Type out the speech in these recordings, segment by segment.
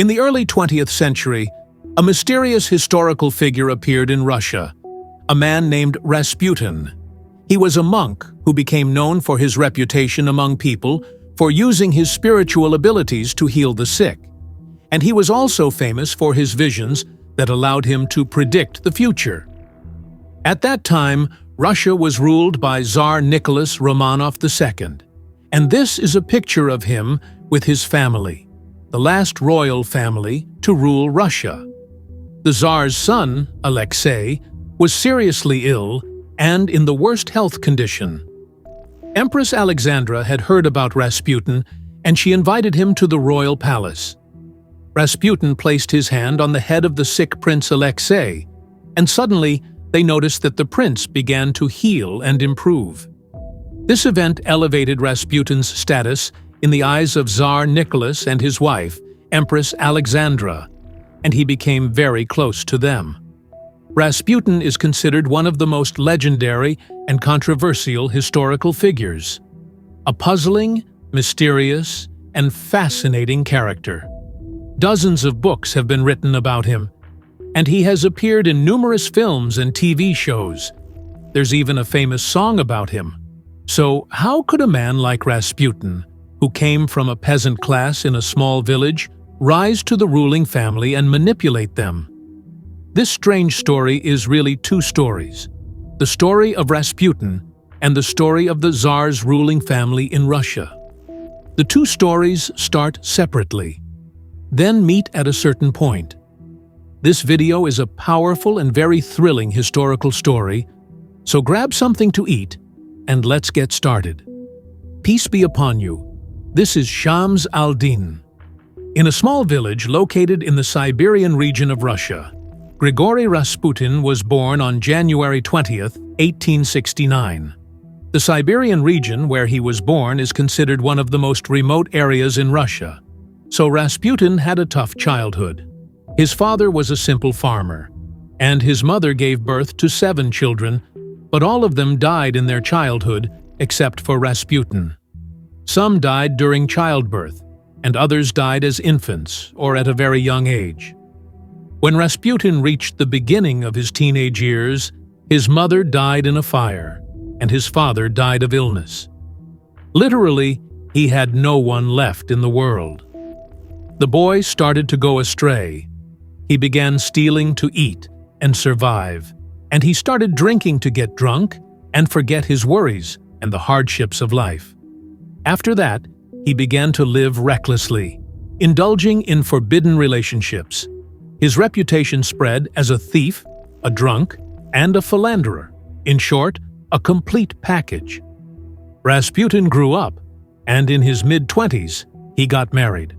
In the early 20th century, a mysterious historical figure appeared in Russia, a man named Rasputin. He was a monk who became known for his reputation among people for using his spiritual abilities to heal the sick. And he was also famous for his visions that allowed him to predict the future. At that time, Russia was ruled by Tsar Nicholas Romanov II, and this is a picture of him with his family, the last royal family to rule Russia. The Tsar's son, Alexei, was seriously ill and in the worst health condition. Empress Alexandra had heard about Rasputin, and she invited him to the royal palace. Rasputin placed his hand on the head of the sick Prince Alexei, and suddenly they noticed that the prince began to heal and improve. This event elevated Rasputin's status in the eyes of Tsar Nicholas and his wife, Empress Alexandra, and he became very close to them. Rasputin is considered one of the most legendary and controversial historical figures, a puzzling, mysterious, and fascinating character. Dozens of books have been written about him, and he has appeared in numerous films and TV shows. There's even a famous song about him. So how could a man like Rasputin, who came from a peasant class in a small village, rise to the ruling family and manipulate them? This strange story is really two stories: the story of Rasputin and the story of the Tsar's ruling family in Russia. The two stories start separately, then meet at a certain point. This video is a powerful and very thrilling historical story, so grab something to eat and let's get started. Peace be upon you. This is Shams al-Din. In a small village located in the Siberian region of Russia, Grigory Rasputin was born on January 20th, 1869. The Siberian region where he was born is considered one of the most remote areas in Russia, so Rasputin had a tough childhood. His father was a simple farmer, and his mother gave birth to 7 children, but all of them died in their childhood except for Rasputin. Some died during childbirth, and others died as infants or at a very young age. When Rasputin reached the beginning of his teenage years, his mother died in a fire, and his father died of illness. Literally, he had no one left in the world. The boy started to go astray. He began stealing to eat and survive, and he started drinking to get drunk and forget his worries and the hardships of life. After that, he began to live recklessly, indulging in forbidden relationships. His reputation spread as a thief, a drunk, and a philanderer. In short, a complete package. Rasputin grew up, and in his mid-20s, he got married.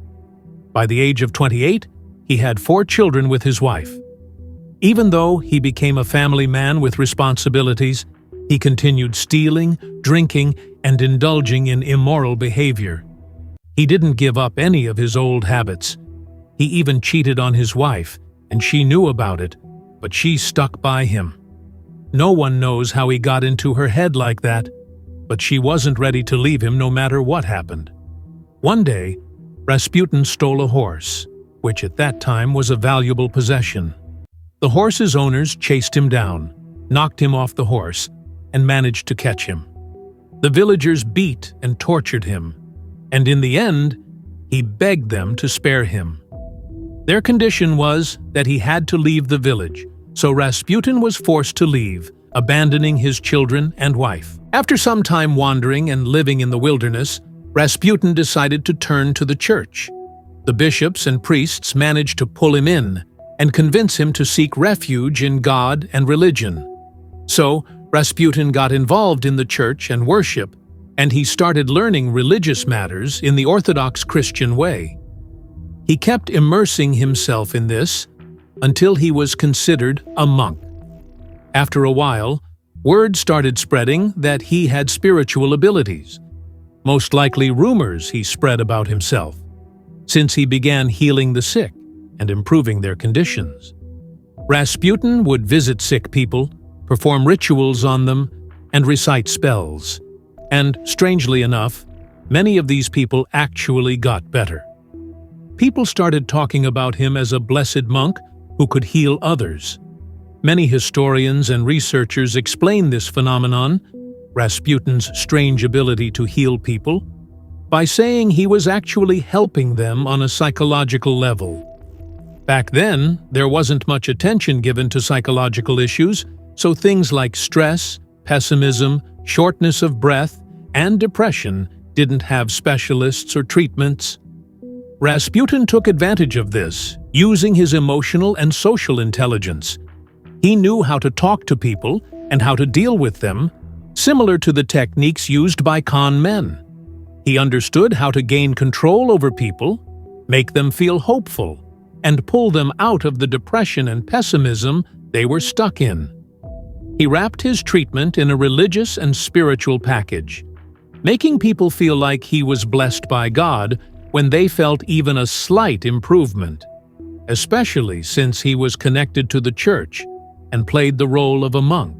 By the age of 28, he had 4 children with his wife. Even though he became a family man with responsibilities, he continued stealing, drinking, and indulging in immoral behavior. He didn't give up any of his old habits. He even cheated on his wife, and she knew about it, but she stuck by him. No one knows how he got into her head like that, but she wasn't ready to leave him no matter what happened. One day, Rasputin stole a horse, which at that time was a valuable possession. The horse's owners chased him down, knocked him off the horse, and managed to catch him. The villagers beat and tortured him, and in the end, he begged them to spare him. Their condition was that he had to leave the village, so Rasputin was forced to leave, abandoning his children and wife. After some time wandering and living in the wilderness, Rasputin decided to turn to the church. The bishops and priests managed to pull him in and convince him to seek refuge in God and religion. So, Rasputin got involved in the church and worship, and he started learning religious matters in the Orthodox Christian way. He kept immersing himself in this until he was considered a monk. After a while, word started spreading that he had spiritual abilities. Most likely rumors he spread about himself, since he began healing the sick and improving their conditions. Rasputin would visit sick people, perform rituals on them, and recite spells. And, strangely enough, many of these people actually got better. people started talking about him as a blessed monk who could heal others. Many historians and researchers explain this phenomenon, Rasputin's strange ability to heal people, by saying he was actually helping them on a psychological level. Back then, there wasn't much attention given to psychological issues, so things like stress, pessimism, shortness of breath, and depression didn't have specialists or treatments. Rasputin took advantage of this, using his emotional and social intelligence. He knew how to talk to people and how to deal with them, similar to the techniques used by con men. He understood how to gain control over people, make them feel hopeful, and pull them out of the depression and pessimism they were stuck in. He wrapped his treatment in a religious and spiritual package, making people feel like he was blessed by God when they felt even a slight improvement, especially since he was connected to the church and played the role of a monk.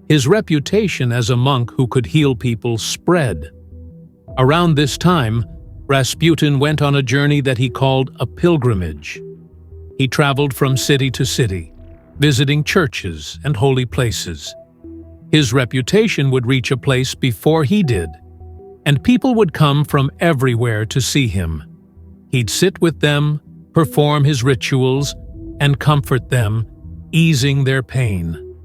His reputation as a monk who could heal people spread. Around this time, Rasputin went on a journey that he called a pilgrimage. He traveled from city to city, visiting churches and holy places. His reputation would reach a place before he did, and people would come from everywhere to see him. He'd sit with them, perform his rituals, and comfort them, easing their pain.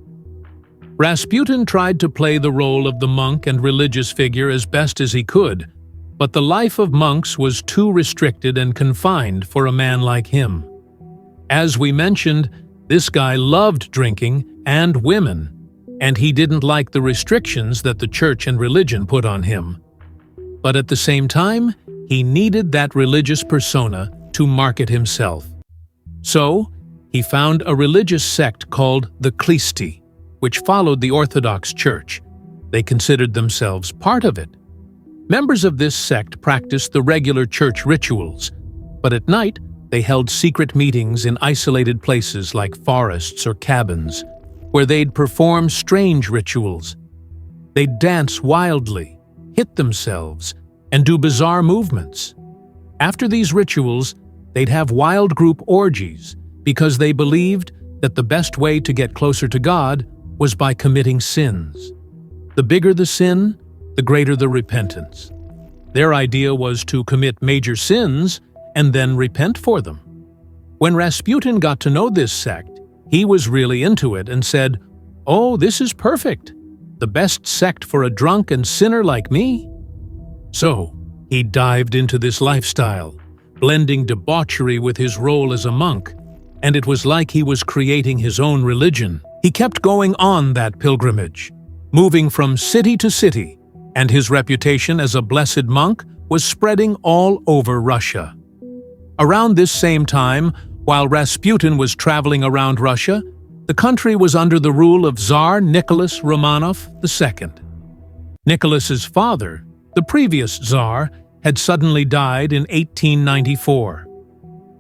Rasputin tried to play the role of the monk and religious figure as best as he could, but the life of monks was too restricted and confined for a man like him. As we mentioned, this guy loved drinking and women, and he didn't like the restrictions that the church and religion put on him. But at the same time, he needed that religious persona to market himself. So, he found a religious sect called the Klisti, which followed the Orthodox Church. They considered themselves part of it. Members of this sect practiced the regular church rituals, but at night they held secret meetings in isolated places like forests or cabins, where they'd perform strange rituals. They'd dance wildly, hit themselves, and do bizarre movements. After these rituals, they'd have wild group orgies because they believed that the best way to get closer to God was by committing sins. The bigger the sin, the greater the repentance. Their idea was to commit major sins and then repent for them. When Rasputin got to know this sect, he was really into it and said, "Oh, this is perfect. The best sect for a drunk and sinner like me." So, he dived into this lifestyle, blending debauchery with his role as a monk, and it was like he was creating his own religion. He kept going on that pilgrimage, moving from city to city, and his reputation as a blessed monk was spreading all over Russia. Around this same time, while Rasputin was traveling around Russia, the country was under the rule of Tsar Nicholas Romanov II. Nicholas's father, the previous Tsar, had suddenly died in 1894.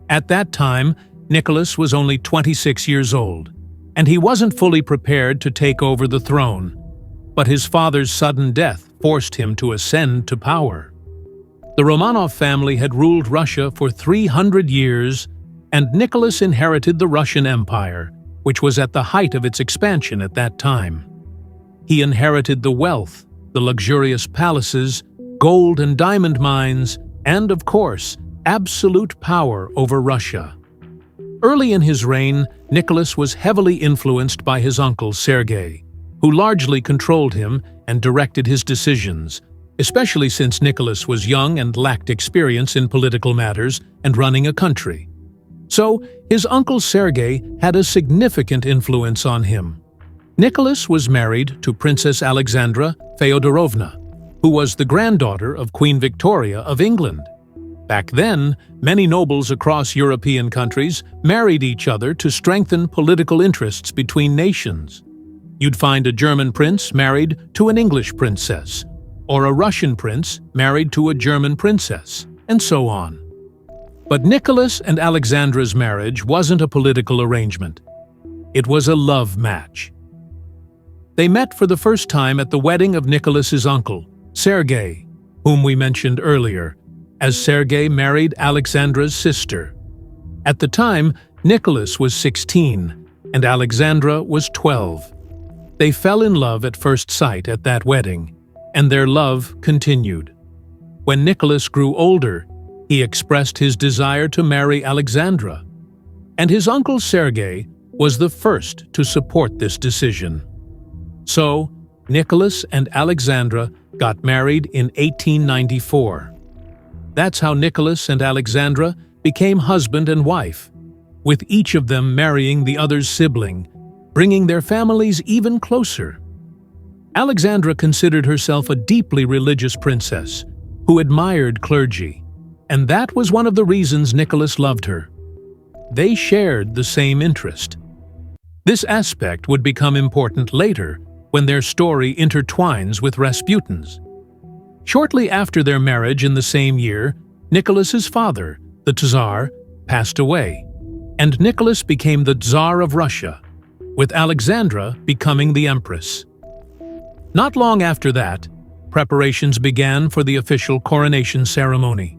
At that time, Nicholas was only 26 years old, and he wasn't fully prepared to take over the throne, but his father's sudden death forced him to ascend to power. The Romanov family had ruled Russia for 300 years, and Nicholas inherited the Russian Empire, which was at the height of its expansion at that time. He inherited the wealth, the luxurious palaces, gold and diamond mines, and, of course, absolute power over Russia. Early in his reign, Nicholas was heavily influenced by his uncle Sergei, who largely controlled him and directed his decisions, especially since Nicholas was young and lacked experience in political matters and running a country. So, his uncle Sergei had a significant influence on him. Nicholas was married to Princess Alexandra Feodorovna, who was the granddaughter of Queen Victoria of England. Back then, many nobles across European countries married each other to strengthen political interests between nations. You'd find a German prince married to an English princess, or a Russian prince married to a German princess, and so on. But Nicholas and Alexandra's marriage wasn't a political arrangement. It was a love match. They met for the first time at the wedding of Nicholas's uncle, Sergei, whom we mentioned earlier, as Sergei married Alexandra's sister. At the time, Nicholas was 16 and Alexandra was 12. They fell in love at first sight at that wedding, and their love continued. When Nicholas grew older, he expressed his desire to marry Alexandra, and his uncle Sergei was the first to support this decision. So, Nicholas and Alexandra got married in 1894. That's how Nicholas and Alexandra became husband and wife, with each of them marrying the other's sibling, bringing their families even closer. Alexandra considered herself a deeply religious princess who admired clergy, and that was one of the reasons Nicholas loved her. They shared the same interest. This aspect would become important later when their story intertwines with Rasputin's. Shortly after their marriage in the same year, Nicholas's father, the Tsar, passed away, and Nicholas became the Tsar of Russia, with Alexandra becoming the Empress. Not long after that, preparations began for the official coronation ceremony.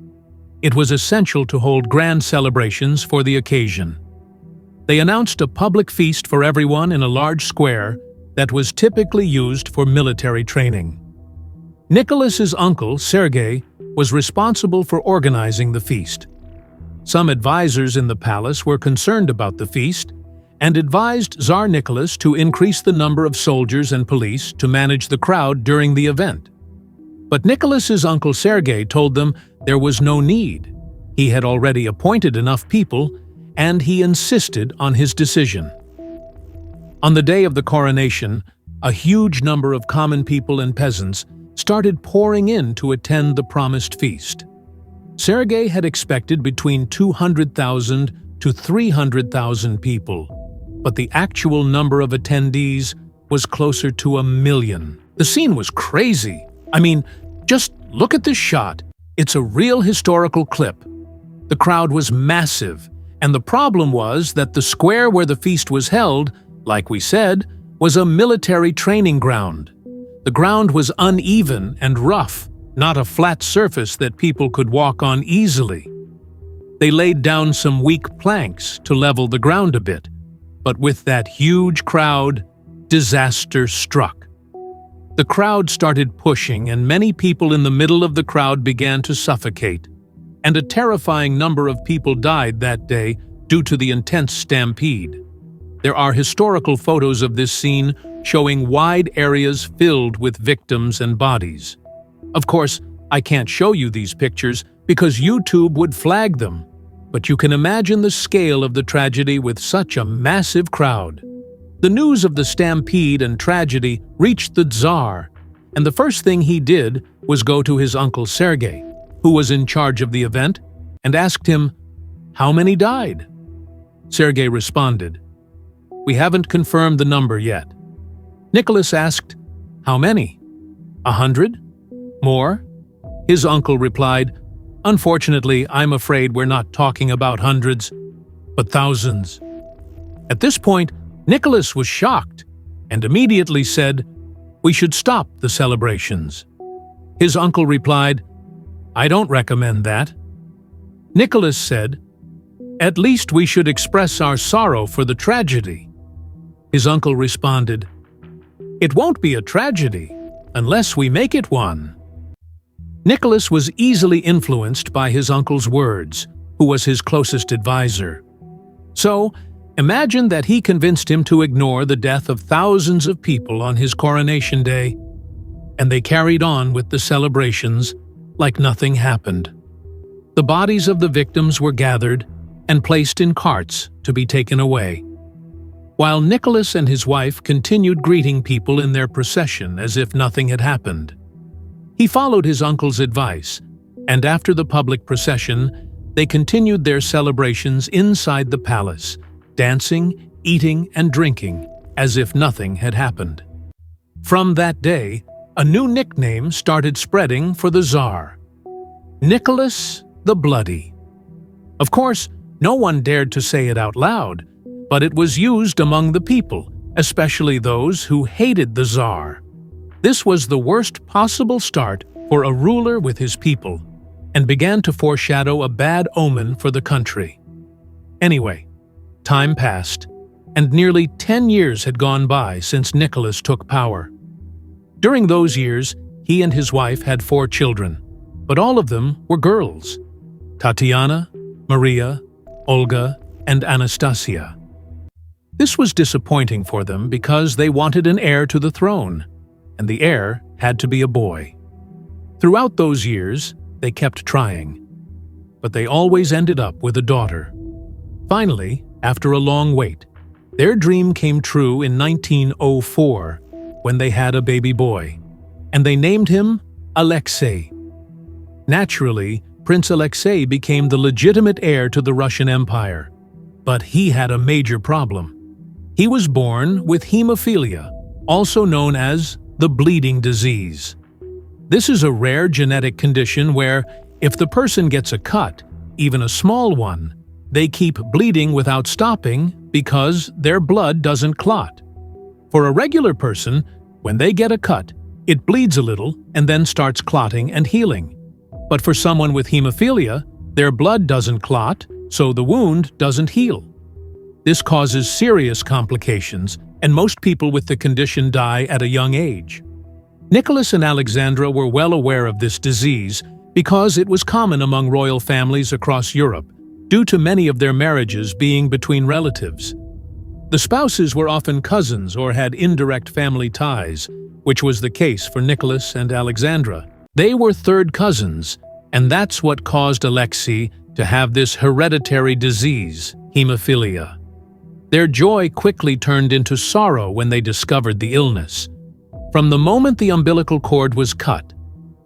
It was essential to hold grand celebrations for the occasion. They announced a public feast for everyone in a large square that was typically used for military training. Nicholas's uncle, Sergei, was responsible for organizing the feast. Some advisors in the palace were concerned about the feast and advised Tsar Nicholas to increase the number of soldiers and police to manage the crowd during the event. But Nicholas's uncle Sergei told them there was no need. He had already appointed enough people, and he insisted on his decision. On the day of the coronation, a huge number of common people and peasants started pouring in to attend the promised feast. Sergei had expected between 200,000 to 300,000 people, but the actual number of attendees was closer to 1 million. The scene was crazy. I mean, just look at this shot. It's a real historical clip. The crowd was massive, and the problem was that the square where the feast was held, like we said, was a military training ground. The ground was uneven and rough, not a flat surface that people could walk on easily. They laid down some weak planks to level the ground a bit, but with that huge crowd, disaster struck. The crowd started pushing, and many people in the middle of the crowd began to suffocate, and a terrifying number of people died that day due to the intense stampede. There are historical photos of this scene showing wide areas filled with victims and bodies. Of course, I can't show you these pictures because YouTube would flag them, but you can imagine the scale of the tragedy with such a massive crowd. The news of the stampede and tragedy reached the Tsar, and the first thing he did was go to his uncle Sergei, who was in charge of the event, and asked him, "How many died?" Sergei responded, "We haven't confirmed the number yet." Nicholas asked, "How many? 100? More?" His uncle replied, "Unfortunately, I'm afraid we're not talking about hundreds, but thousands." At this point, Nicholas was shocked and immediately said, "We should stop the celebrations." His uncle replied, "I don't recommend that." Nicholas said, "At least we should express our sorrow for the tragedy." His uncle responded, "It won't be a tragedy unless we make it one." Nicholas was easily influenced by his uncle's words, who was his closest advisor. So, imagine that he convinced him to ignore the death of thousands of people on his coronation day, and they carried on with the celebrations like nothing happened. The bodies of the victims were gathered and placed in carts to be taken away, while Nicholas and his wife continued greeting people in their procession as if nothing had happened. He followed his uncle's advice, and after the public procession, they continued their celebrations inside the palace, dancing, eating, and drinking as if nothing had happened. From that day, a new nickname started spreading for the Tsar: Nicholas the Bloody. Of course, no one dared to say it out loud, but it was used among the people, especially those who hated the Tsar. This was the worst possible start for a ruler with his people, and began to foreshadow a bad omen for the country. Anyway, time passed, and nearly 10 years had gone by since Nicholas took power. During those years, he and his wife had 4 children, but all of them were girls: Tatiana, Maria, Olga, and Anastasia. This was disappointing for them because they wanted an heir to the throne, and the heir had to be a boy. Throughout those years, they kept trying, but they always ended up with a daughter. Finally, after a long wait, their dream came true in 1904 when they had a baby boy, and they named him Alexei. Naturally, Prince Alexei became the legitimate heir to the Russian Empire, but he had a major problem. He was born with hemophilia, also known as the bleeding disease. This is a rare genetic condition where, if the person gets a cut, even a small one, they keep bleeding without stopping because their blood doesn't clot. For a regular person, when they get a cut, it bleeds a little and then starts clotting and healing. But for someone with hemophilia, their blood doesn't clot, so the wound doesn't heal. This causes serious complications, and most people with the condition die at a young age. Nicholas and Alexandra were well aware of this disease because it was common among royal families across Europe, due to many of their marriages being between relatives. The spouses were often cousins or had indirect family ties, which was the case for Nicholas and Alexandra. They were third cousins, and that's what caused Alexei to have this hereditary disease, hemophilia. Their joy quickly turned into sorrow when they discovered the illness. From the moment the umbilical cord was cut,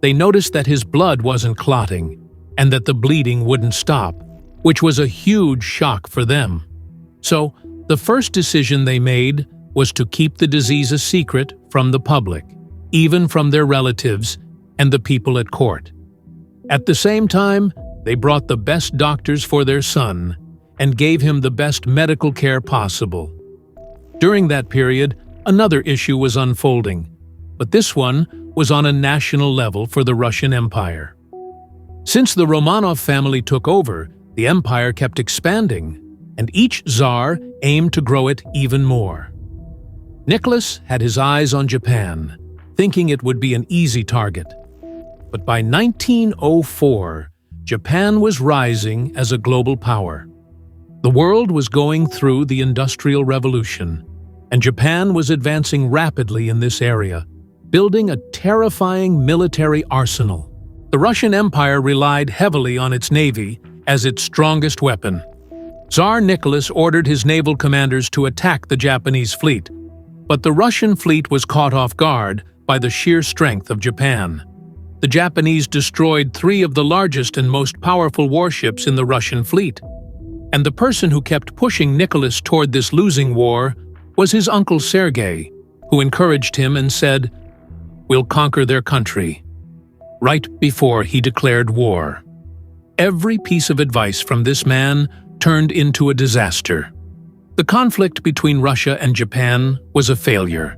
they noticed that his blood wasn't clotting and that the bleeding wouldn't stop, which was a huge shock for them. So, the first decision they made was to keep the disease a secret from the public, even from their relatives and the people at court. At the same time, they brought the best doctors for their son and gave him the best medical care possible. During that period, another issue was unfolding, but this one was on a national level for the Russian Empire. Since the Romanov family took over, the empire kept expanding, and each Tsar aimed to grow it even more. Nicholas had his eyes on Japan, thinking it would be an easy target. But by 1904, Japan was rising as a global power. The world was going through the Industrial Revolution, and Japan was advancing rapidly in this area, building a terrifying military arsenal. The Russian Empire relied heavily on its navy as its strongest weapon. Tsar Nicholas ordered his naval commanders to attack the Japanese fleet, but the Russian fleet was caught off guard by the sheer strength of Japan. The Japanese destroyed 3 of the largest and most powerful warships in the Russian fleet. And the person who kept pushing Nicholas toward this losing war was his uncle Sergei, who encouraged him and said, "We'll conquer their country," right before he declared war. Every piece of advice from this man turned into a disaster. The conflict between Russia and Japan was a failure,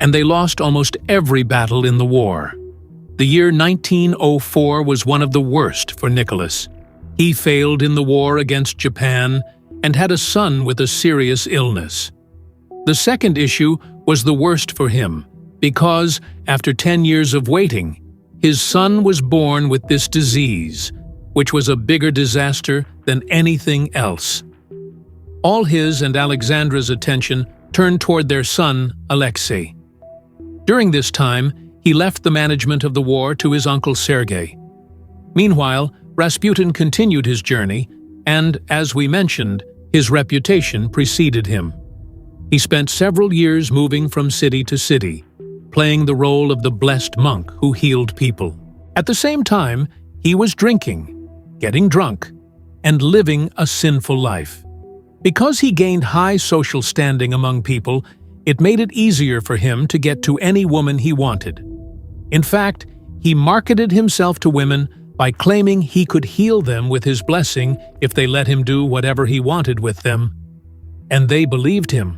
and they lost almost every battle in the war. The year 1904 was one of the worst for Nicholas. He failed in the war against Japan and had a son with a serious illness. The second issue was the worst for him because, after 10 years of waiting, his son was born with this disease, which was a bigger disaster than anything else. All his and Alexandra's attention turned toward their son, Alexei. During this time, he left the management of the war to his uncle Sergei. Meanwhile, Rasputin continued his journey, and, as we mentioned, his reputation preceded him. He spent several years moving from city to city, playing the role of the blessed monk who healed people. At the same time, he was drinking, getting drunk, and living a sinful life. Because he gained high social standing among people, it made it easier for him to get to any woman he wanted. In fact, he marketed himself to women by claiming he could heal them with his blessing if they let him do whatever he wanted with them. And they believed him.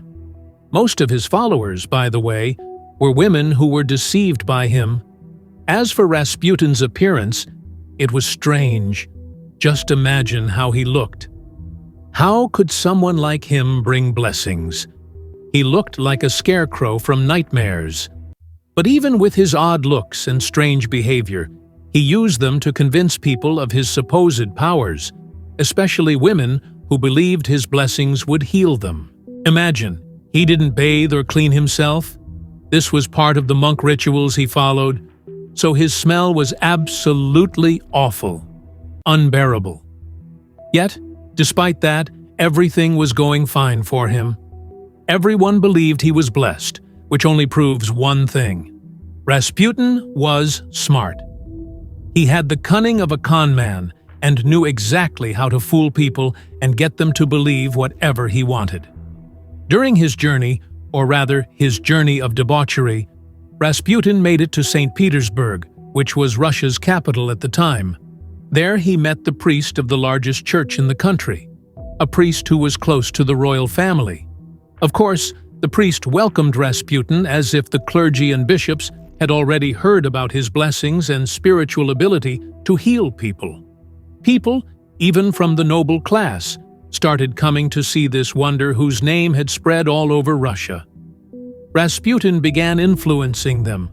Most of his followers, by the way, were women who were deceived by him. As for Rasputin's appearance, It was strange. Just imagine how he looked. How could someone like him bring blessings? He looked like a scarecrow from nightmares. But even with his odd looks and strange behavior, he used them to convince people of his supposed powers, especially women who believed his blessings would heal them. Imagine, he didn't bathe or clean himself. This was part of the monk rituals he followed, so his smell was absolutely awful, unbearable. Yet, despite that, everything was going fine for him. Everyone believed he was blessed, which only proves one thing. Rasputin was smart. He had the cunning of a con man and knew exactly how to fool people and get them to believe whatever he wanted. During his journey, or rather his journey of debauchery, Rasputin made it to St. Petersburg, which was Russia's capital at the time. There he met the priest of the largest church in the country, a priest who was close to the royal family. Of course, the priest welcomed Rasputin as if the clergy and bishops had already heard about his blessings and spiritual ability to heal people. People, even from the noble class, started coming to see this wonder whose name had spread all over Russia. Rasputin began influencing them,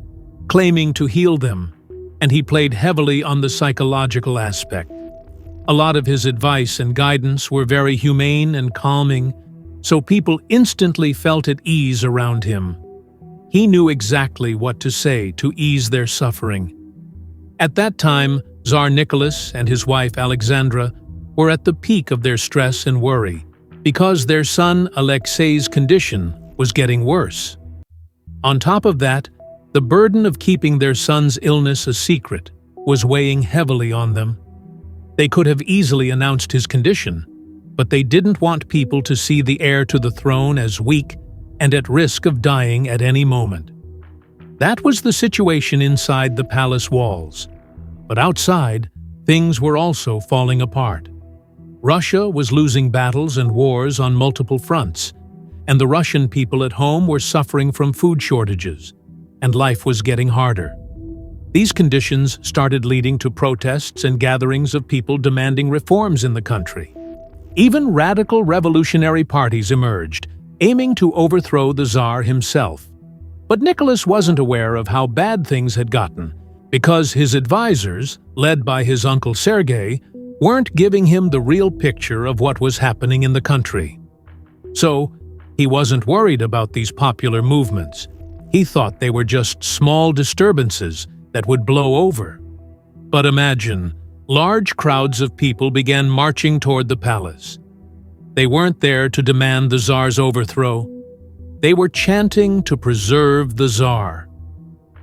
claiming to heal them, and he played heavily on the psychological aspect. A lot of his advice and guidance were very humane and calming, so people instantly felt at ease around him. He knew exactly what to say to ease their suffering. At that time, Tsar Nicholas and his wife Alexandra were at the peak of their stress and worry because their son Alexei's condition was getting worse. On top of that, the burden of keeping their son's illness a secret was weighing heavily on them. They could have easily announced his condition, but they didn't want people to see the heir to the throne as weak and at risk of dying at any moment. That was the situation inside the palace walls. But outside, things were also falling apart. Russia was losing battles and wars on multiple fronts, and the Russian people at home were suffering from food shortages, and life was getting harder. These conditions started leading to protests and gatherings of people demanding reforms in the country. Even radical revolutionary parties emerged, aiming to overthrow the Tsar himself. But Nicholas wasn't aware of how bad things had gotten, because his advisors, led by his uncle Sergei, weren't giving him the real picture of what was happening in the country. So, he wasn't worried about these popular movements. He thought they were just small disturbances that would blow over. But imagine, large crowds of people began marching toward the palace. They weren't there to demand the Tsar's overthrow. They were chanting to preserve the Tsar.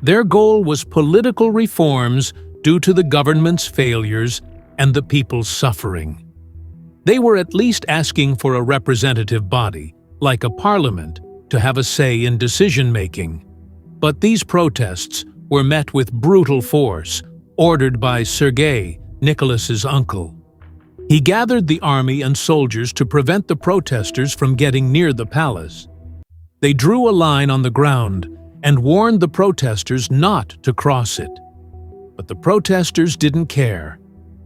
Their goal was political reforms due to the government's failures and the people's suffering. They were at least asking for a representative body, like a parliament, to have a say in decision-making. But these protests were met with brutal force, ordered by Sergei, Nicholas's uncle. He gathered the army and soldiers to prevent the protesters from getting near the palace. They drew a line on the ground and warned the protesters not to cross it. But the protesters didn't care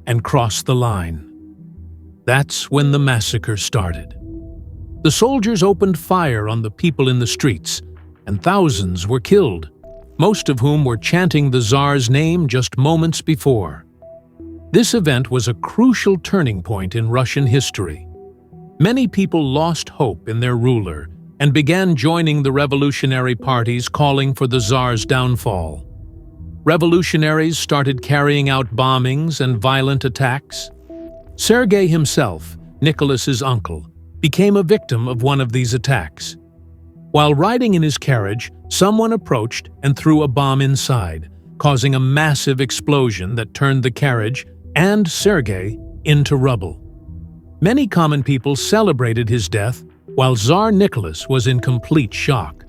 and crossed the line. That's when the massacre started. The soldiers opened fire on the people in the streets, and thousands were killed, most of whom were chanting the Tsar's name just moments before. This event was a crucial turning point in Russian history. Many people lost hope in their ruler and began joining the revolutionary parties calling for the Tsar's downfall. Revolutionaries started carrying out bombings and violent attacks. Sergei himself, Nicholas's uncle, became a victim of one of these attacks. While riding in his carriage, someone approached and threw a bomb inside, causing a massive explosion that turned the carriage and Sergei into rubble. Many common people celebrated his death, while Tsar Nicholas was in complete shock.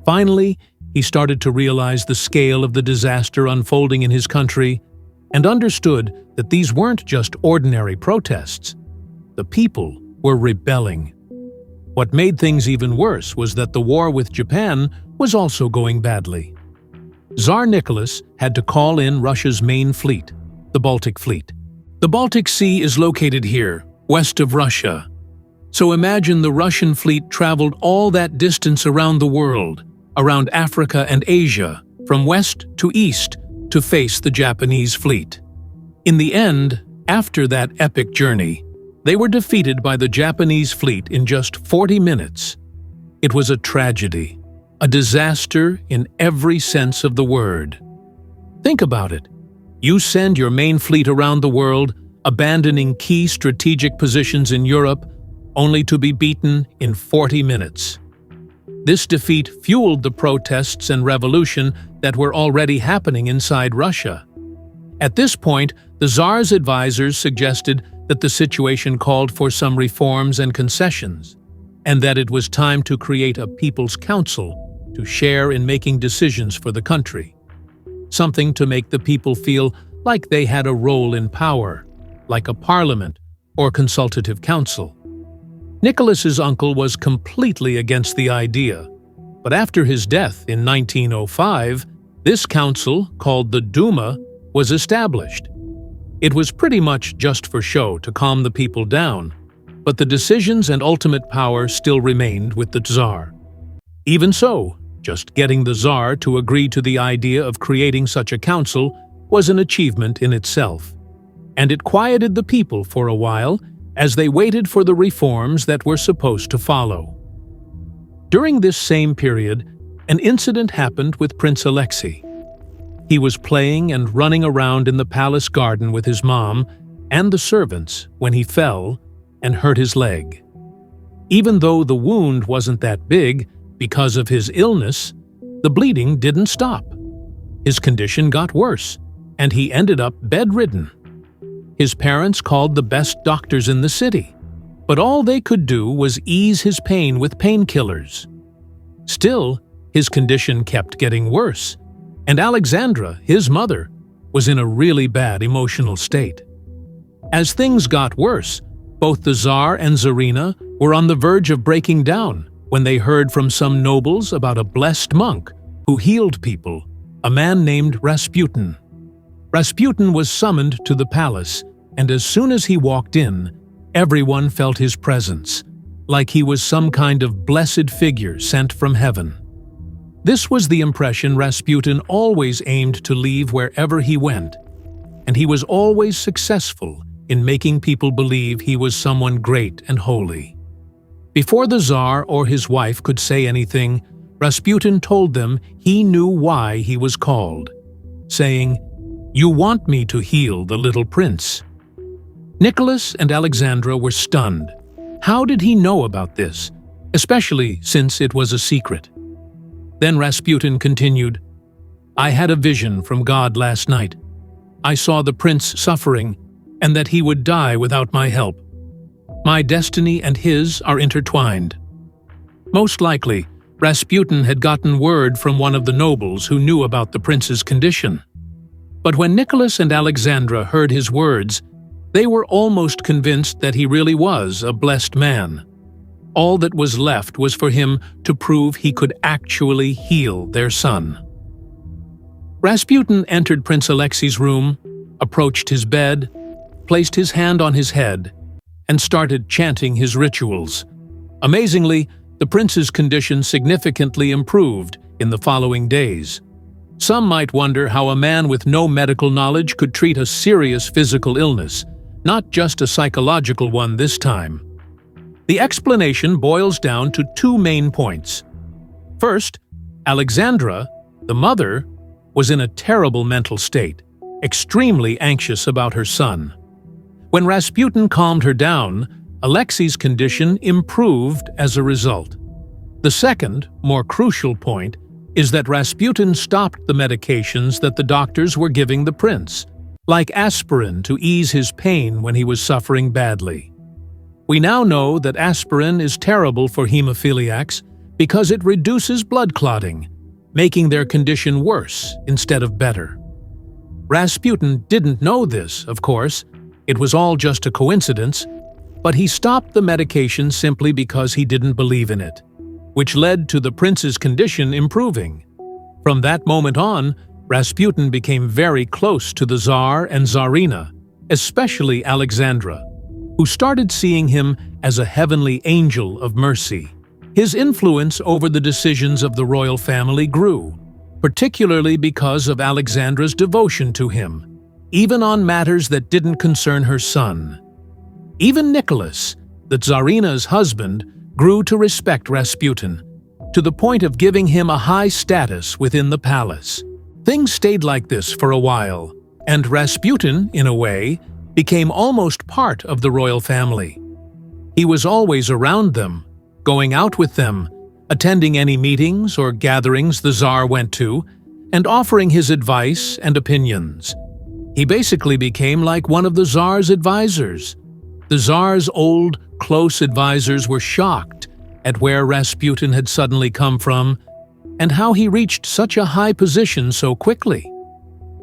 Finally, he started to realize the scale of the disaster unfolding in his country and understood that these weren't just ordinary protests. The people were rebelling. What made things even worse was that the war with Japan was also going badly. Tsar Nicholas had to call in Russia's main fleet, the Baltic Fleet. The Baltic Sea is located here, west of Russia. So imagine the Russian fleet traveled all that distance around the world, around Africa and Asia, from west to east, to face the Japanese fleet. In the end, after that epic journey, they were defeated by the Japanese fleet in just 40 minutes. It was a tragedy, a disaster in every sense of the word. Think about it. You send your main fleet around the world, abandoning key strategic positions in Europe, only to be beaten in 40 minutes. This defeat fueled the protests and revolution that were already happening inside Russia. At this point, the Tsar's advisors suggested that the situation called for some reforms and concessions, and that it was time to create a People's Council to share in making decisions for the country. Something to make the people feel like they had a role in power, like a parliament or consultative council. Nicholas's uncle was completely against the idea, but after his death in 1905, this council, called the Duma, was established. It was pretty much just for show to calm the people down, but the decisions and ultimate power still remained with the Tsar. Even so, just getting the Tsar to agree to the idea of creating such a council was an achievement in itself, and it quieted the people for a while as they waited for the reforms that were supposed to follow. During this same period, an incident happened with Prince Alexei. He was playing and running around in the palace garden with his mom and the servants when he fell and hurt his leg. Even though the wound wasn't that big because of his illness, the bleeding didn't stop. His condition got worse, and he ended up bedridden. His parents called the best doctors in the city, but all they could do was ease his pain with painkillers. Still, his condition kept getting worse, and Alexandra, his mother, was in a really bad emotional state. As things got worse, both the Tsar and Tsarina were on the verge of breaking down when they heard from some nobles about a blessed monk who healed people, a man named Rasputin. Rasputin was summoned to the palace, and as soon as he walked in, everyone felt his presence, like he was some kind of blessed figure sent from heaven. This was the impression Rasputin always aimed to leave wherever he went, and he was always successful in making people believe he was someone great and holy. Before the Tsar or his wife could say anything, Rasputin told them he knew why he was called, saying, "You want me to heal the little prince." Nicholas and Alexandra were stunned. How did he know about this, especially since it was a secret? Then Rasputin continued, "I had a vision from God last night. I saw the prince suffering, and that he would die without my help. My destiny and his are intertwined." Most likely, Rasputin had gotten word from one of the nobles who knew about the prince's condition. But when Nicholas and Alexandra heard his words, they were almost convinced that he really was a blessed man. All that was left was for him to prove he could actually heal their son. Rasputin entered Prince Alexei's room, approached his bed, placed his hand on his head, and started chanting his rituals. Amazingly, the prince's condition significantly improved in the following days. Some might wonder how a man with no medical knowledge could treat a serious physical illness, not just a psychological one this time. The explanation boils down to two main points. First, Alexandra, the mother, was in a terrible mental state, extremely anxious about her son. When Rasputin calmed her down, Alexei's condition improved as a result. The second, more crucial point, is that Rasputin stopped the medications that the doctors were giving the prince, like aspirin to ease his pain when he was suffering badly. We now know that aspirin is terrible for hemophiliacs because it reduces blood clotting, making their condition worse instead of better. Rasputin didn't know this, of course. It was all just a coincidence, but he stopped the medication simply because he didn't believe in it, which led to the prince's condition improving. From that moment on, Rasputin became very close to the Tsar and Tsarina, especially Alexandra, who started seeing him as a heavenly angel of mercy. His influence over the decisions of the royal family grew, particularly because of Alexandra's devotion to him, even on matters that didn't concern her son. Even Nicholas, the Tsarina's husband, grew to respect Rasputin, to the point of giving him a high status within the palace. Things stayed like this for a while, and Rasputin, in a way, became almost part of the royal family. He was always around them, going out with them, attending any meetings or gatherings the Tsar went to, and offering his advice and opinions. He basically became like one of the Tsar's advisors. The Tsar's old, close advisors were shocked at where Rasputin had suddenly come from and how he reached such a high position so quickly.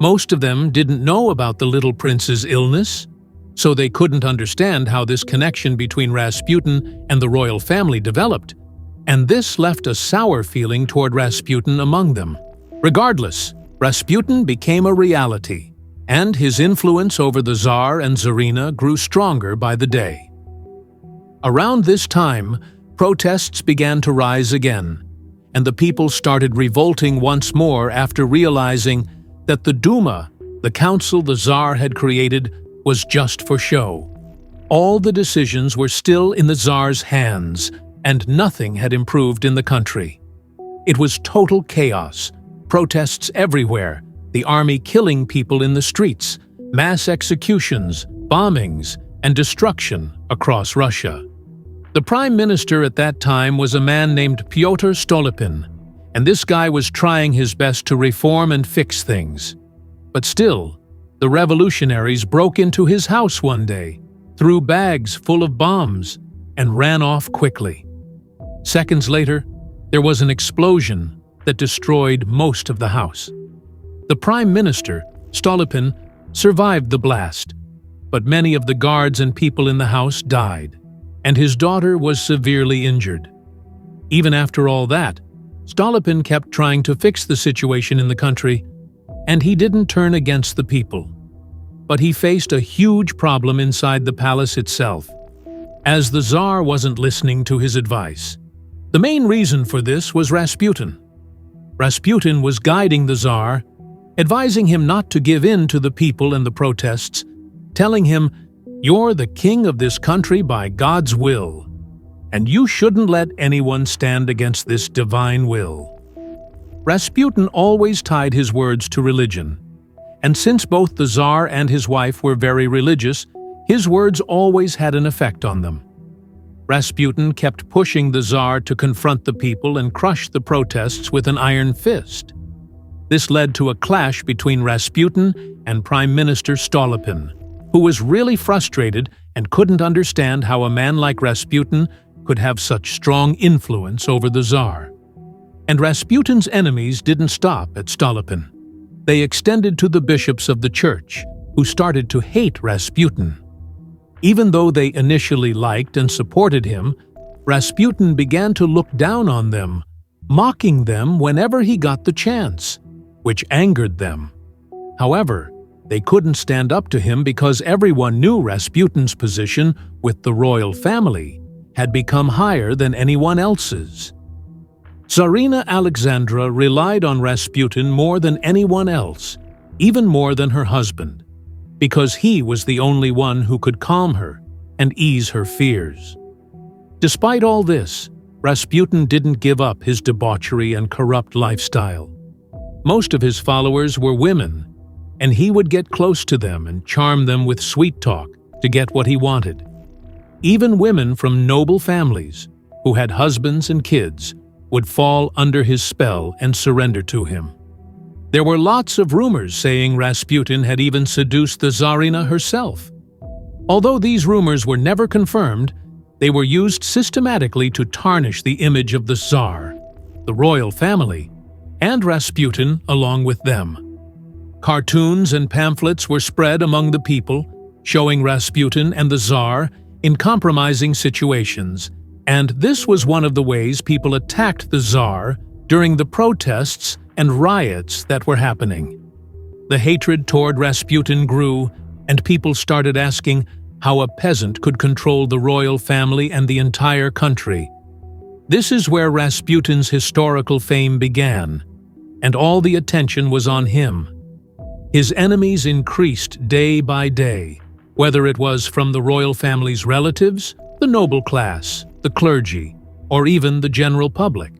Most of them didn't know about the little prince's illness, so they couldn't understand how this connection between Rasputin and the royal family developed, and this left a sour feeling toward Rasputin among them. Regardless, Rasputin became a reality, and his influence over the Tsar and Tsarina grew stronger by the day. Around this time, protests began to rise again, and the people started revolting once more after realizing that the Duma, the council the Tsar had created, was just for show. All the decisions were still in the Tsar's hands, and nothing had improved in the country. It was total chaos, protests everywhere, the army killing people in the streets, mass executions, bombings, and destruction across Russia. The prime minister at that time was a man named Pyotr Stolypin, and this guy was trying his best to reform and fix things. But still, the revolutionaries broke into his house one day, threw bags full of bombs, and ran off quickly. Seconds later, there was an explosion that destroyed most of the house. The prime minister, Stolypin, survived the blast, but many of the guards and people in the house died, and his daughter was severely injured. Even after all that, Stolypin kept trying to fix the situation in the country, and he didn't turn against the people. But he faced a huge problem inside the palace itself, as the Tsar wasn't listening to his advice. The main reason for this was Rasputin. Rasputin was guiding the Tsar, advising him not to give in to the people and the protests, telling him, "You're the king of this country by God's will, and you shouldn't let anyone stand against this divine will." Rasputin always tied his words to religion, and since both the Tsar and his wife were very religious, his words always had an effect on them. Rasputin kept pushing the Tsar to confront the people and crush the protests with an iron fist. This led to a clash between Rasputin and Prime Minister Stolypin, who was really frustrated and couldn't understand how a man like Rasputin could have such strong influence over the Tsar. And Rasputin's enemies didn't stop at Stolypin. They extended to the bishops of the church, who started to hate Rasputin. Even though they initially liked and supported him, Rasputin began to look down on them, mocking them whenever he got the chance, which angered them. However, they couldn't stand up to him because everyone knew Rasputin's position with the royal family had become higher than anyone else's. Tsarina Alexandra relied on Rasputin more than anyone else, even more than her husband, because he was the only one who could calm her and ease her fears. Despite all this, Rasputin didn't give up his debauchery and corrupt lifestyle. Most of his followers were women, and he would get close to them and charm them with sweet talk to get what he wanted. Even women from noble families, who had husbands and kids, would fall under his spell and surrender to him. There were lots of rumors saying Rasputin had even seduced the Tsarina herself. Although these rumors were never confirmed, they were used systematically to tarnish the image of the Tsar, the royal family, and Rasputin along with them. Cartoons and pamphlets were spread among the people, showing Rasputin and the Tsar in compromising situations, and this was one of the ways people attacked the Tsar during the protests and riots that were happening. The hatred toward Rasputin grew, and people started asking how a peasant could control the royal family and the entire country. This is where Rasputin's historical fame began, and all the attention was on him. His enemies increased day by day, whether it was from the royal family's relatives, the noble class, the clergy, or even the general public.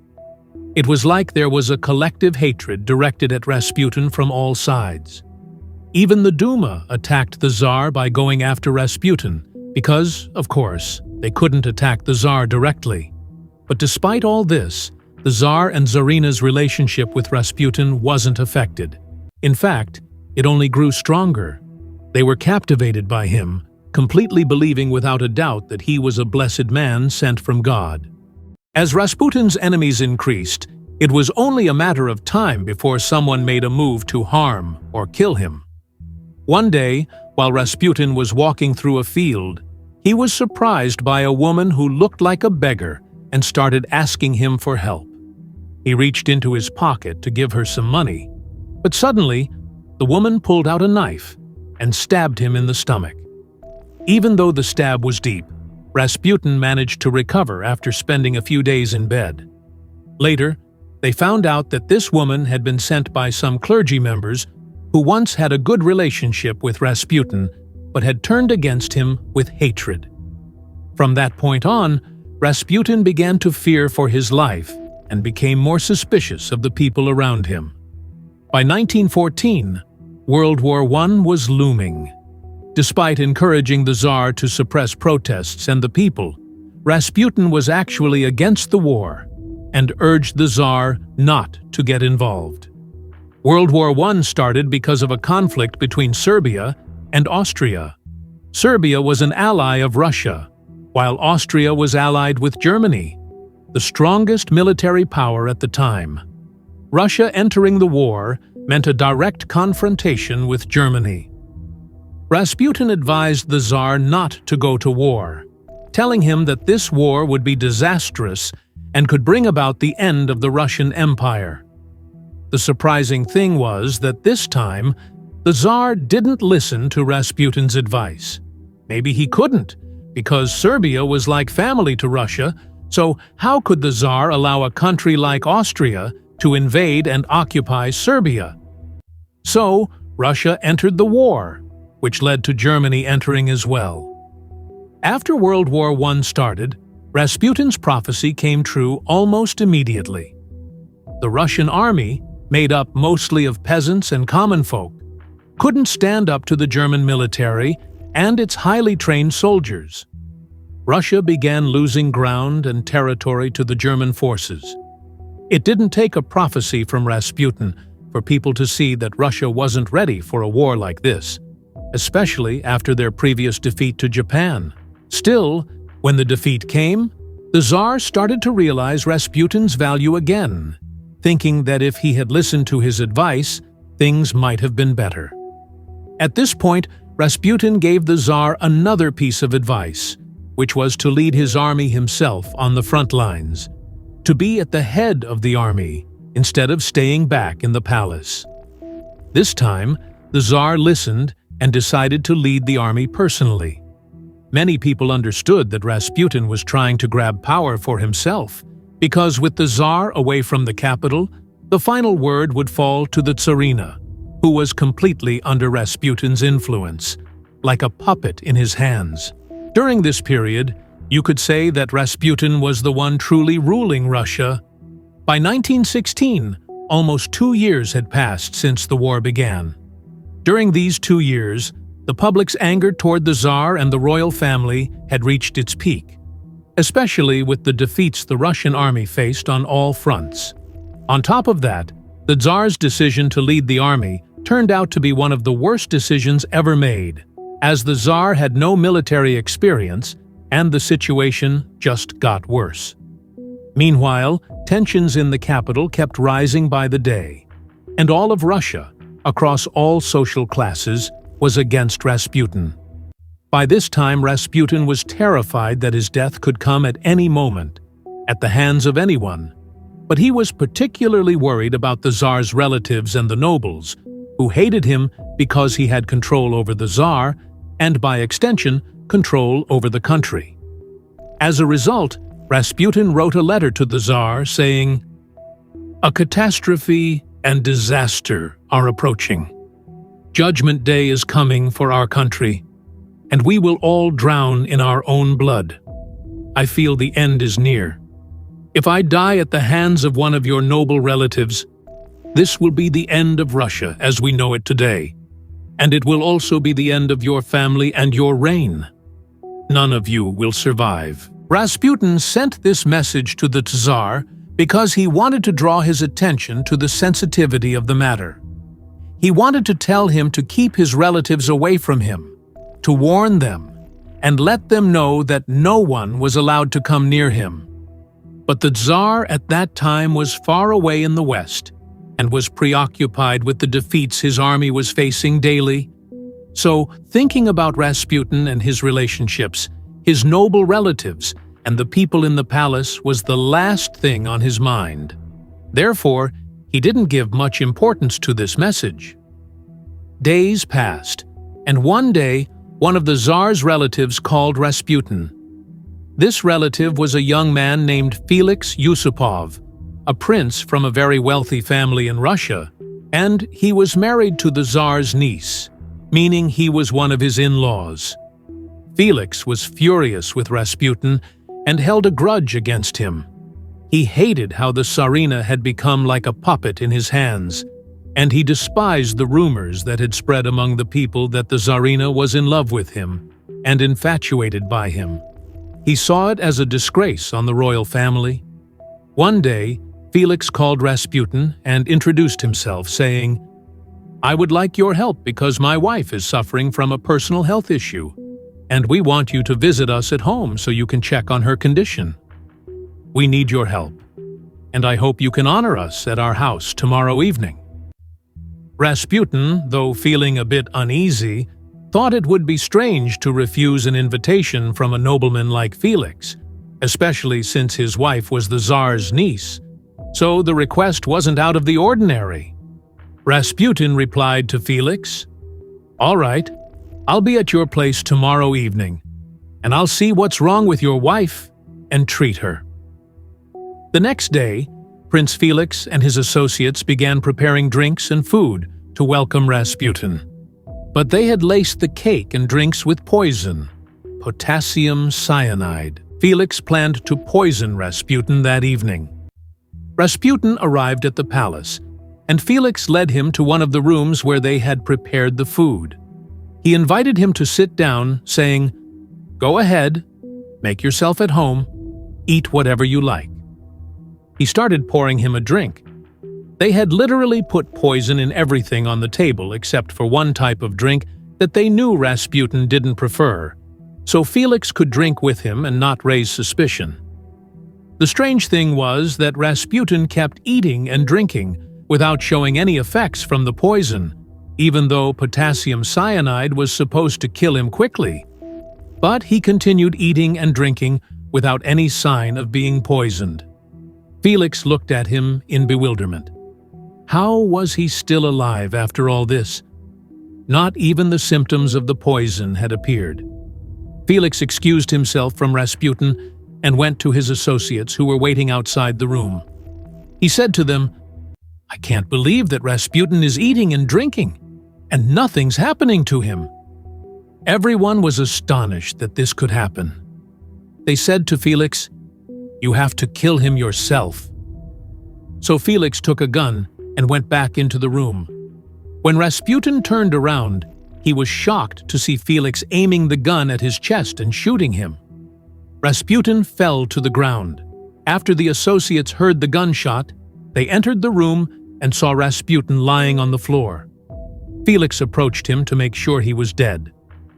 It was like there was a collective hatred directed at Rasputin from all sides. Even the Duma attacked the Tsar by going after Rasputin because, of course, they couldn't attack the Tsar directly. But despite all this, the Tsar and Tsarina's relationship with Rasputin wasn't affected. In fact, it only grew stronger. They were captivated by him, completely believing without a doubt that he was a blessed man sent from God. As Rasputin's enemies increased, it was only a matter of time before someone made a move to harm or kill him. One day, while Rasputin was walking through a field, he was surprised by a woman who looked like a beggar and started asking him for help. He reached into his pocket to give her some money, but suddenly, the woman pulled out a knife and stabbed him in the stomach. Even though the stab was deep, Rasputin managed to recover after spending a few days in bed. Later, they found out that this woman had been sent by some clergy members who once had a good relationship with Rasputin but had turned against him with hatred. From that point on, Rasputin began to fear for his life and became more suspicious of the people around him. By 1914, World War I was looming. Despite encouraging the Tsar to suppress protests and the people, Rasputin was actually against the war and urged the Tsar not to get involved. World War I started because of a conflict between Serbia and Austria. Serbia was an ally of Russia, while Austria was allied with Germany, the strongest military power at the time. Russia entering the war meant a direct confrontation with Germany. Rasputin advised the Tsar not to go to war, telling him that this war would be disastrous and could bring about the end of the Russian Empire. The surprising thing was that this time, the Tsar didn't listen to Rasputin's advice. Maybe he couldn't, because Serbia was like family to Russia, so how could the Tsar allow a country like Austria to invade and occupy Serbia? So, Russia entered the war, which led to Germany entering as well. After World War I started, Rasputin's prophecy came true almost immediately. The Russian army, made up mostly of peasants and common folk, couldn't stand up to the German military and its highly trained soldiers. Russia began losing ground and territory to the German forces. It didn't take a prophecy from Rasputin for people to see that Russia wasn't ready for a war like this, especially after their previous defeat to Japan. Still, when the defeat came, the Tsar started to realize Rasputin's value again, thinking that if he had listened to his advice, things might have been better. At this point, Rasputin gave the Tsar another piece of advice, which was to lead his army himself on the front lines, to be at the head of the army instead of staying back in the palace. This time, the Tsar listened and decided to lead the army personally. Many people understood that Rasputin was trying to grab power for himself, because with the Tsar away from the capital, the final word would fall to the Tsarina, who was completely under Rasputin's influence, like a puppet in his hands. During this period, you could say that Rasputin was the one truly ruling Russia. By 1916, almost 2 years had passed since the war began. During these 2 years, the public's anger toward the Tsar and the royal family had reached its peak, especially with the defeats the Russian army faced on all fronts. On top of that, the Tsar's decision to lead the army turned out to be one of the worst decisions ever made, as the Tsar had no military experience and the situation just got worse. Meanwhile, tensions in the capital kept rising by the day, and all of Russia, across all social classes, was against Rasputin. By this time, Rasputin was terrified that his death could come at any moment, at the hands of anyone. But he was particularly worried about the Tsar's relatives and the nobles, who hated him because he had control over the Tsar and, by extension, control over the country. As a result, Rasputin wrote a letter to the Tsar saying, "A catastrophe and disaster are approaching. Judgment Day is coming for our country, and we will all drown in our own blood. I feel the end is near. If I die at the hands of one of your noble relatives, this will be the end of Russia as we know it today, and it will also be the end of your family and your reign. None of you will survive." Rasputin sent this message to the Tsar because he wanted to draw his attention to the sensitivity of the matter. He wanted to tell him to keep his relatives away from him, to warn them, and let them know that no one was allowed to come near him. But the Tsar at that time was far away in the west and was preoccupied with the defeats his army was facing daily. So, thinking about Rasputin and his relationships, his noble relatives, and the people in the palace was the last thing on his mind. Therefore, he didn't give much importance to this message. Days passed, and one day, one of the Tsar's relatives called Rasputin. This relative was a young man named Felix Yusupov, a prince from a very wealthy family in Russia, and he was married to the Tsar's niece, meaning he was one of his in-laws. Felix was furious with Rasputin and held a grudge against him. He hated how the Tsarina had become like a puppet in his hands, and he despised the rumors that had spread among the people that the Tsarina was in love with him and infatuated by him. He saw it as a disgrace on the royal family. One day, Felix called Rasputin and introduced himself, saying, "I would like your help because my wife is suffering from a personal health issue, and we want you to visit us at home so you can check on her condition. We need your help, and I hope you can honor us at our house tomorrow evening." Rasputin, though feeling a bit uneasy, thought it would be strange to refuse an invitation from a nobleman like Felix, especially since his wife was the Tsar's niece, so the request wasn't out of the ordinary. Rasputin replied to Felix, "All right, I'll be at your place tomorrow evening, and I'll see what's wrong with your wife and treat her." The next day, Prince Felix and his associates began preparing drinks and food to welcome Rasputin. But they had laced the cake and drinks with poison, potassium cyanide. Felix planned to poison Rasputin that evening. Rasputin arrived at the palace, and Felix led him to one of the rooms where they had prepared the food. He invited him to sit down, saying, "Go ahead, make yourself at home, eat whatever you like." He started pouring him a drink. They had literally put poison in everything on the table except for one type of drink that they knew Rasputin didn't prefer, so Felix could drink with him and not raise suspicion. The strange thing was that Rasputin kept eating and drinking without showing any effects from the poison, even though potassium cyanide was supposed to kill him quickly. But he continued eating and drinking without any sign of being poisoned. Felix looked at him in bewilderment. How was he still alive after all this? Not even the symptoms of the poison had appeared. Felix excused himself from Rasputin and went to his associates who were waiting outside the room. He said to them, "I can't believe that Rasputin is eating and drinking, and nothing's happening to him." Everyone was astonished that this could happen. They said to Felix, "You have to kill him yourself." So Felix took a gun and went back into the room. When Rasputin turned around, he was shocked to see Felix aiming the gun at his chest and shooting him. Rasputin fell to the ground. After the associates heard the gunshot, they entered the room and saw Rasputin lying on the floor. Felix approached him to make sure he was dead,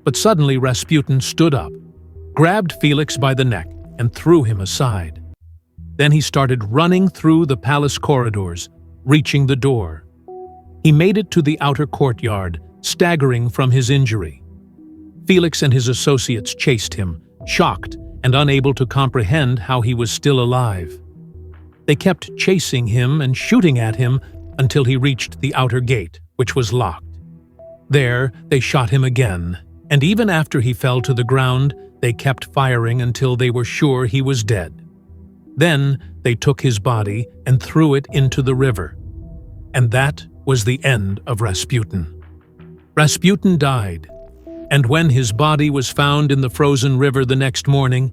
but suddenly Rasputin stood up, grabbed Felix by the neck, and threw him aside. Then he started running through the palace corridors, reaching the door. He made it to the outer courtyard, staggering from his injury. Felix and his associates chased him, shocked and unable to comprehend how he was still alive. They kept chasing him and shooting at him until he reached the outer gate. which was locked. There, they shot him again, and even after he fell to the ground, they kept firing until they were sure he was dead. Then they took his body and threw it into the river. And that was the end of Rasputin. Rasputin died, and when his body was found in the frozen river the next morning,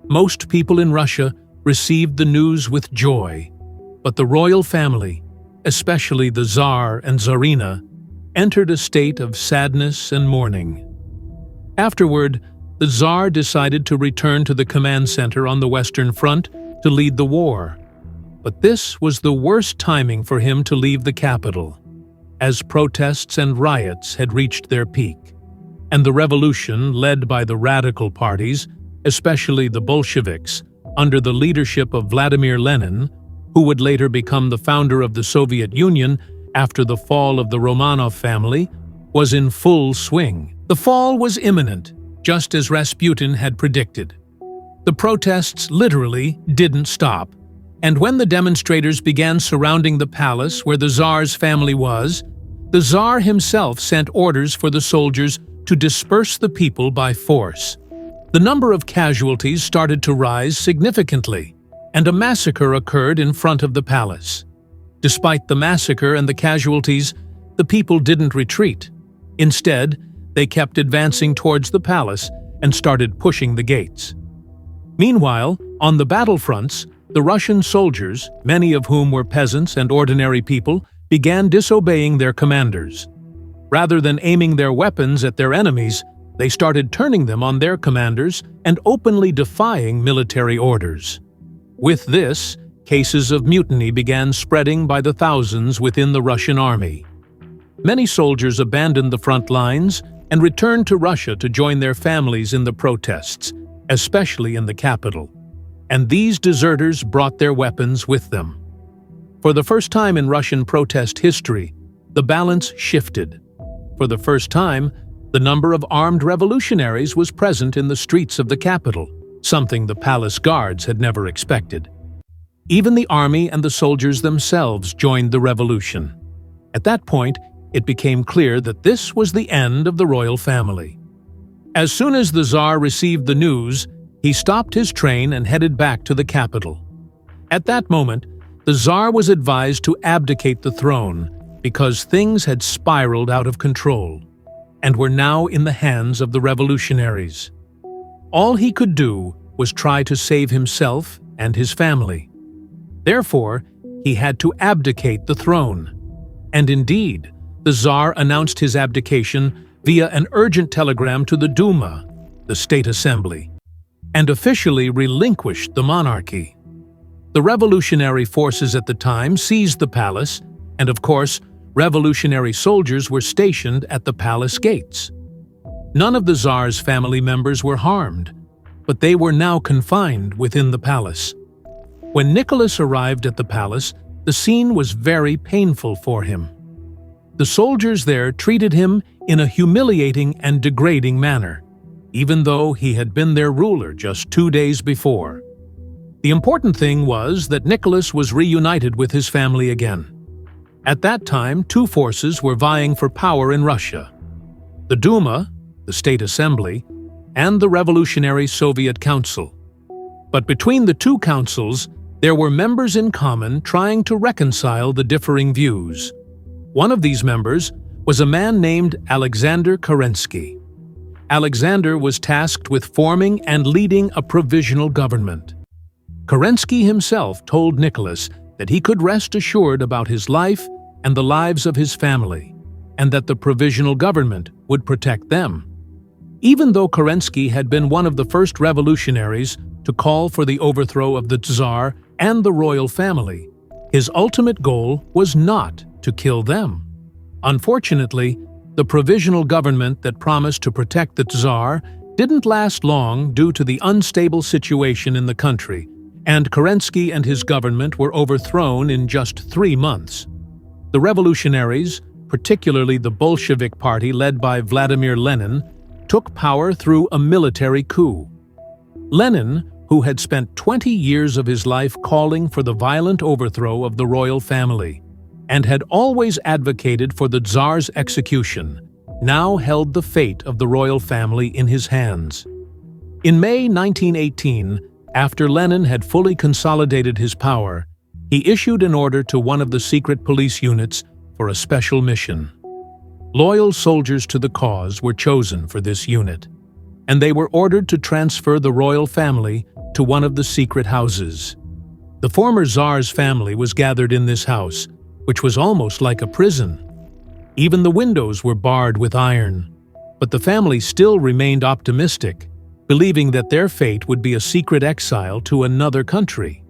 most people in Russia received the news with joy, but the royal family, especially the Tsar and Tsarina, entered a state of sadness and mourning. Afterward, the Tsar decided to return to the command center on the Western Front to lead the war. But this was the worst timing for him to leave the capital, as protests and riots had reached their peak, and the revolution led by the radical parties, especially the Bolsheviks, under the leadership of Vladimir Lenin, who would later become the founder of the Soviet Union after the fall of the Romanov family, was in full swing. The fall was imminent, just as Rasputin had predicted. The protests literally didn't stop, and when the demonstrators began surrounding the palace where the Tsar's family was, the Tsar himself sent orders for the soldiers to disperse the people by force. The number of casualties started to rise significantly, and a massacre occurred in front of the palace. Despite the massacre and the casualties, the people didn't retreat. Instead, they kept advancing towards the palace and started pushing the gates. Meanwhile, on the battlefronts, the Russian soldiers, many of whom were peasants and ordinary people, began disobeying their commanders. Rather than aiming their weapons at their enemies, they started turning them on their commanders and openly defying military orders. With this, cases of mutiny began spreading by the thousands within the Russian army. Many soldiers abandoned the front lines and returned to Russia to join their families in the protests, especially in the capital. And these deserters brought their weapons with them. For the first time in Russian protest history, the balance shifted. For the first time, the number of armed revolutionaries was present in the streets of the capital, something the palace guards had never expected. Even the army and the soldiers themselves joined the revolution. At that point, it became clear that this was the end of the royal family. As soon as the Tsar received the news, he stopped his train and headed back to the capital. At that moment, the Tsar was advised to abdicate the throne because things had spiraled out of control and were now in the hands of the revolutionaries. All he could do was try to save himself and his family. Therefore, he had to abdicate the throne. And indeed, the Tsar announced his abdication via an urgent telegram to the Duma, the state assembly, and officially relinquished the monarchy. The revolutionary forces at the time seized the palace, and of course, revolutionary soldiers were stationed at the palace gates. None of the Tsar's family members were harmed, but they were now confined within the palace. When Nicholas arrived at the palace, the scene was very painful for him. The soldiers there treated him in a humiliating and degrading manner, even though he had been their ruler just 2 days before. The important thing was that Nicholas was reunited with his family again. At that time, two forces were vying for power in Russia: the Duma, the state assembly, and the Revolutionary Soviet Council. But between the two councils, there were members in common trying to reconcile the differing views. One of these members was a man named Alexander Kerensky. Alexander was tasked with forming and leading a provisional government. Kerensky himself told Nicholas that he could rest assured about his life and the lives of his family, and that the provisional government would protect them. Even though Kerensky had been one of the first revolutionaries to call for the overthrow of the Tsar and the royal family, his ultimate goal was not to kill them. Unfortunately, the provisional government that promised to protect the Tsar didn't last long due to the unstable situation in the country, and Kerensky and his government were overthrown in just 3 months. The revolutionaries, particularly the Bolshevik Party led by Vladimir Lenin, took power through a military coup. Lenin, who had spent 20 years of his life calling for the violent overthrow of the royal family, and had always advocated for the Tsar's execution, now held the fate of the royal family in his hands. In May 1918, after Lenin had fully consolidated his power, he issued an order to one of the secret police units for a special mission. Loyal soldiers to the cause were chosen for this unit, and they were ordered to transfer the royal family to one of the secret houses. The former Tsar's family was gathered in this house, which was almost like a prison. Even the windows were barred with iron, but the family still remained optimistic, believing that their fate would be a secret exile to another country.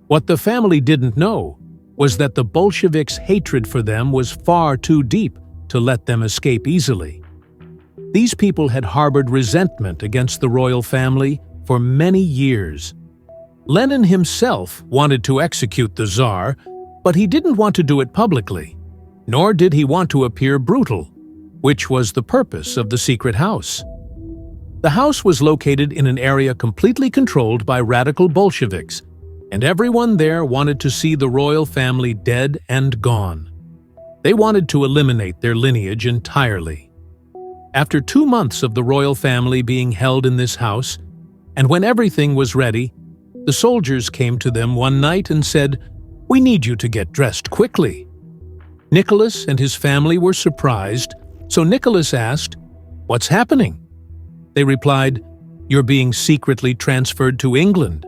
What the family didn't know was that the Bolsheviks' hatred for them was far too deep to let them escape easily. These people had harbored resentment against the royal family for many years. Lenin himself wanted to execute the Tsar, but he didn't want to do it publicly, nor did he want to appear brutal, which was the purpose of the secret house. The house was located in an area completely controlled by radical Bolsheviks, and everyone there wanted to see the royal family dead and gone. They wanted to eliminate their lineage entirely. After 2 months of the royal family being held in this house, and when everything was ready, the soldiers came to them one night and said, "We need you to get dressed quickly." Nicholas and his family were surprised, so Nicholas asked, "What's happening?" They replied, "You're being secretly transferred to England."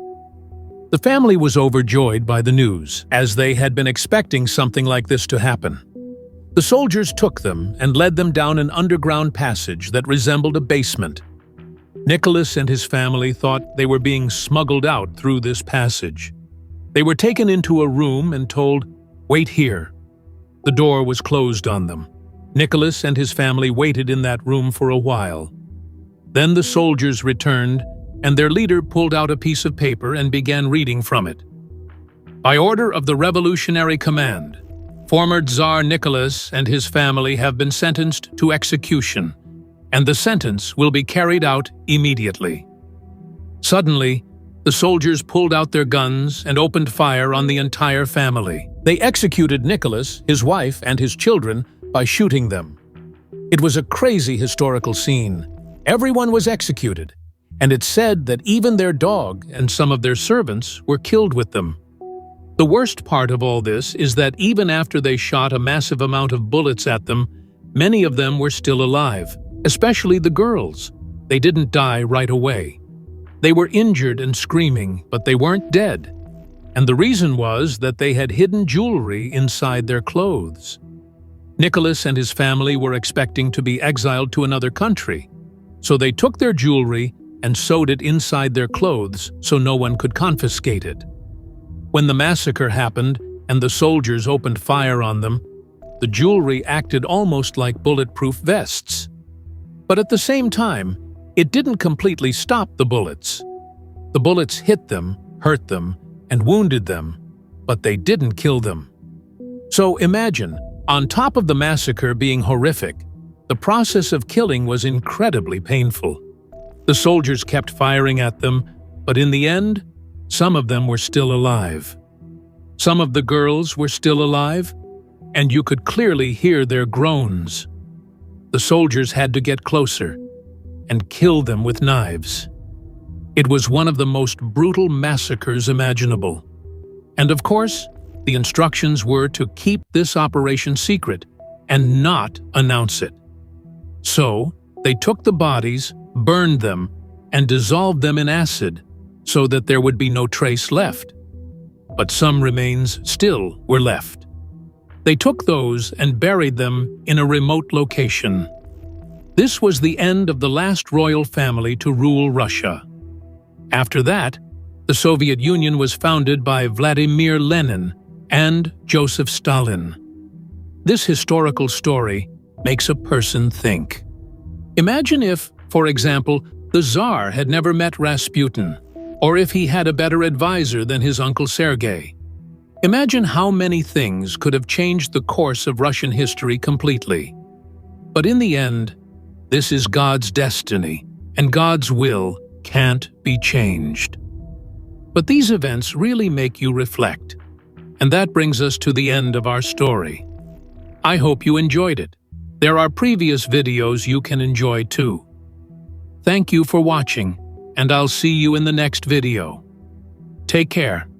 The family was overjoyed by the news, as they had been expecting something like this to happen. The soldiers took them and led them down an underground passage that resembled a basement. Nicholas and his family thought they were being smuggled out through this passage. They were taken into a room and told, "Wait here." The door was closed on them. Nicholas and his family waited in that room for a while. Then the soldiers returned, and their leader pulled out a piece of paper and began reading from it. "By order of the Revolutionary Command, former Tsar Nicholas and his family have been sentenced to execution, and the sentence will be carried out immediately." Suddenly, the soldiers pulled out their guns and opened fire on the entire family. They executed Nicholas, his wife, and his children by shooting them. It was a crazy historical scene. Everyone was executed, and it's said that even their dog and some of their servants were killed with them. The worst part of all this is that even after they shot a massive amount of bullets at them, many of them were still alive, especially the girls. They didn't die right away. They were injured and screaming, but they weren't dead. And the reason was that they had hidden jewelry inside their clothes. Nicholas and his family were expecting to be exiled to another country, so they took their jewelry and sewed it inside their clothes so no one could confiscate it. When the massacre happened and the soldiers opened fire on them, the jewelry acted almost like bulletproof vests. But at the same time, it didn't completely stop the bullets. The bullets hit them, hurt them, and wounded them, but they didn't kill them. So imagine, on top of the massacre being horrific, the process of killing was incredibly painful. The soldiers kept firing at them, but in the end, some of them were still alive. Some of the girls were still alive, and you could clearly hear their groans. The soldiers had to get closer and kill them with knives. It was one of the most brutal massacres imaginable. And of course, the instructions were to keep this operation secret and not announce it. So, they took the bodies, burned them, and dissolved them in acid so that there would be no trace left. But some remains still were left. They took those and buried them in a remote location. This was the end of the last royal family to rule Russia. After that, the Soviet Union was founded by Vladimir Lenin and Joseph Stalin. This historical story makes a person think. Imagine if, for example, the Tsar had never met Rasputin, or if he had a better advisor than his uncle Sergei. Imagine how many things could have changed the course of Russian history completely. But in the end, this is God's destiny, and God's will can't be changed. But these events really make you reflect. And that brings us to the end of our story. I hope you enjoyed it. There are previous videos you can enjoy too. Thank you for watching, and I'll see you in the next video. Take care.